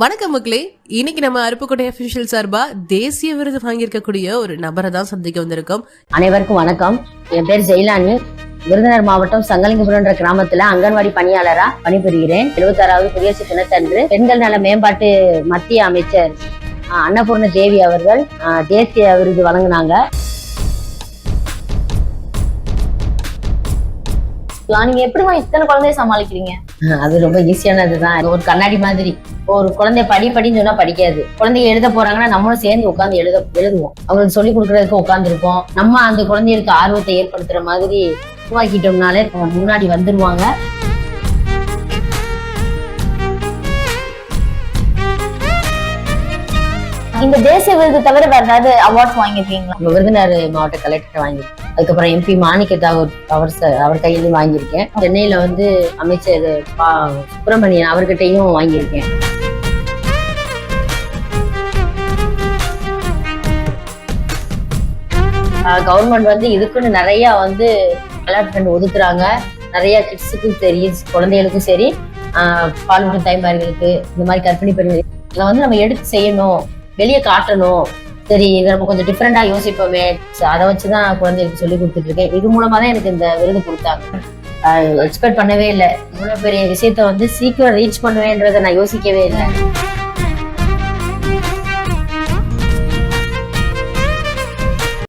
வணக்கம் மக்களே. இன்னைக்கு நம்ம அருப்புக்கோட்டை அபிஷியல் சார்பா தேசிய விருது வாங்கியிருக்கக்கூடிய ஒரு நபரை தான் சந்திக்க வந்திருக்கோம். அனைவருக்கும் வணக்கம். என் பேர் ஜெயிலானி. விருதுநகர் மாவட்டம் சங்கலிங்கபுரம் என்ற கிராமத்துல அங்கன்வாடி பணியாளரா பணிபுரிகிறேன். 76வது குடியரசு தினத்தன்று பெண்கள் நல மேம்பாட்டு மத்திய அமைச்சர் அன்னபூர்ண தேவி அவர்கள் தேசிய விருது வழங்கினாங்க. நீங்க எப்படிமா இத்தனை குழந்தைய சமாளிக்கிறீங்க? அது ரொம்ப ஈஸியானதுதான். ஒரு கண்ணாடி மாதிரி. ஒரு குழந்தை படின்னு சொன்னா படிக்காது. குழந்தைங்க எழுத போறாங்கன்னா நம்மளும் சேர்ந்து உட்காந்து எழுதுவோம். அவங்களுக்கு சொல்லி கொடுக்கறதுக்கு உட்காந்துருப்போம். நம்ம அந்த குழந்தைகளுக்கு ஆர்வத்தை ஏற்படுத்துற மாதிரி உருவாக்கிட்டோம்னாலே முன்னாடி வந்துருவாங்க. இந்த தேசிய விருது தவிர வேற ஏதாவது அவார்ட்ஸ் வாங்கிருக்கீங்களா? விருதுநகர் மாவட்ட கலெக்டர் வாங்கியிருக்கேன். அதுக்கப்புறம் MP மாணிக்க தாகூர் அவர் கையிலும் வாங்கியிருக்கேன். சென்னையில அமைச்சர் சுப்பிரமணியன் அவர்கிட்டையும் வாங்கியிருக்கேன். கவர்மெண்ட் இதுக்குன்னு நிறைய அலாட்மெண்ட் ஒதுக்குறாங்க. நிறைய கிட்ஸுக்கும் சரி, குழந்தைகளுக்கும் சரி, பாலூட்டும் தாய்மார்களுக்கு, இந்த மாதிரி கர்ப்பிணி பெண்கள் இதை நம்ம எடுத்து செய்யணும், வெளியே காட்டணும். சரி, இதை நம்ம கொஞ்சம் டிஃப்ரெண்டா யோசிப்போமே, அதை வச்சுதான் குழந்தைகளுக்கு சொல்லி கொடுத்துட்டு இருக்கேன். இது மூலமா தான் எனக்கு இந்த விருது கொடுத்தாங்க. எக்ஸ்பெக்ட் பண்ணவே இல்லை. இவ்வளவு பெரிய விஷயத்த சீக்கிரம் ரீச் பண்ணுவேன்றதை நான் யோசிக்கவே இல்லை.